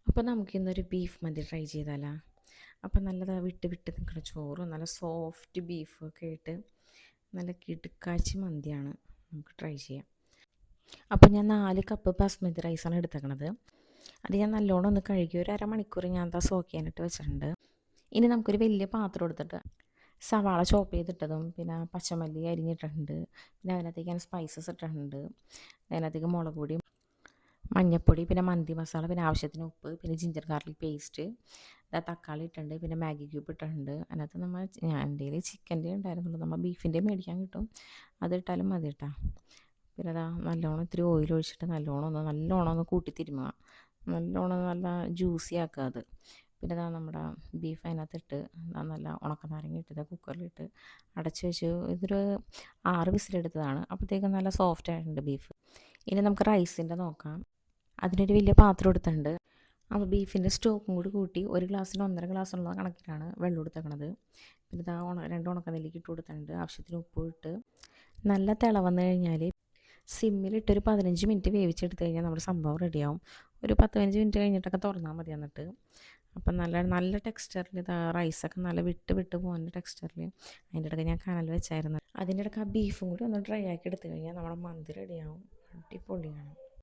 അപ്പോൾ നമുക്കിന്നൊരു ബീഫ് മന്തി ട്രൈ ചെയ്താലോ? അപ്പോൾ നല്ലതാ വിട്ട് വിട്ട് നിൽക്കുന്ന ചോറും നല്ല സോഫ്റ്റ് ബീഫും ഒക്കെ ആയിട്ട് നല്ല കിടുക്കാച്ചി മന്തിയാണ്. നമുക്ക് ട്രൈ ചെയ്യാം. അപ്പോൾ ഞാൻ 4 കപ്പ് ബസ്മതി റൈസാണ് എടുത്തേക്കണത്. അത് ഞാൻ നല്ലോണം ഒന്ന് കഴുകി ഒരു അരമണിക്കൂർ ഞാൻ എന്താ സോക്ക് ചെയ്യാനായിട്ട് വെച്ചിട്ടുണ്ട്. ഇനി നമുക്കൊരു വലിയ പാത്രം എടുത്തിട്ട് സവാള ചോപ്പ് ചെയ്തിട്ടതും പിന്നെ പച്ചമല്ലി അരിഞ്ഞിട്ടുണ്ട്, പിന്നെ അതിനകത്തേക്ക് ഞാൻ സ്പൈസസ് ഇട്ടിട്ടുണ്ട്. അതിനകത്തേക്ക് മുളക് പൊടി, മഞ്ഞൾപ്പൊടി, പിന്നെ മന്തി മസാല, പിന്നെ ആവശ്യത്തിന് ഉപ്പ്, പിന്നെ ജിഞ്ചർ ഗാർലിക് പേസ്റ്റ്, തക്കാളി ഇട്ടിട്ടുണ്ട്, പിന്നെ മാഗി ക്യൂബ് ഇട്ടിട്ടുണ്ട്. അതിനകത്ത് നമ്മൾ എൻ്റെ കയ്യിൽ ചിക്കൻ്റെ ഉണ്ടായിരുന്നുള്ളൂ, നമ്മൾ ബീഫിൻ്റെ മേടിക്കാൻ കിട്ടും, അതിട്ടാലും മതി കേട്ടോ. പിന്നെ അതാ നല്ലോണം ഇത്തിരി ഓയിൽ ഒഴിച്ചിട്ട് നല്ലോണം ഒന്ന് കൂട്ടി തിരുമുക, നല്ലോണം നല്ല ജ്യൂസി ആക്കുക അത്. പിന്നെ അതാ നമ്മുടെ ബീഫ് അതിനകത്തിട്ട് നല്ല ഉണക്കനാരങ്ങ ഇട്ടത് കുക്കറിലിട്ട് അടച്ച് വെച്ച് ഇതൊരു 6 വിസിലെടുത്തതാണ്. അപ്പോഴത്തേക്കും നല്ല സോഫ്റ്റ് ആയിട്ടുണ്ട് ബീഫ്. ഇനി നമുക്ക് റൈസിൻ്റെ നോക്കാം. അതിനൊരു വലിയ പാത്രം എടുത്തിട്ടുണ്ട്. അപ്പോൾ ബീഫിൻ്റെ സ്റ്റോക്കും കൂടി കൂട്ടി 1 ഗ്ലാസ്സിന് 1.5 ഗ്ലാസ്സുള്ള കണക്കിലാണ് വെള്ളം എടുത്തേക്കണത്. പിന്നെ ഇതാ 2 ഉണക്കനെല്ലിക്ക ഇട്ട് കൊടുത്തിട്ടുണ്ട്, ആവശ്യത്തിന് ഉപ്പ് ഇട്ട് നല്ല തിള വന്നു കഴിഞ്ഞാൽ സിമ്മിലിട്ടൊരു 15 മിനിറ്റ് വേവിച്ചെടുത്ത് കഴിഞ്ഞാൽ നമ്മുടെ സംഭവം റെഡിയാവും. ഒരു 10-15 മിനിറ്റ് കഴിഞ്ഞിട്ടൊക്കെ തുറന്നാൽ മതി. എന്നിട്ട് അപ്പം നല്ല ടെക്സ്ചറിൽ ഇതാ റൈസൊക്കെ നല്ല വിട്ട് വിട്ട് പോകുന്ന ടെക്സ്ചറിൽ. അതിൻ്റെ ഇടയ്ക്ക് ഞാൻ കനൽ വെച്ചായിരുന്നു. അതിൻ്റെ ഇടയ്ക്ക് ആ ബീഫും കൂടി ഒന്ന് ഡ്രൈ ആക്കി എടുത്തു കഴിഞ്ഞാൽ നമ്മുടെ മന്തി റെഡിയാവും. അടിപൊളിയാണ്.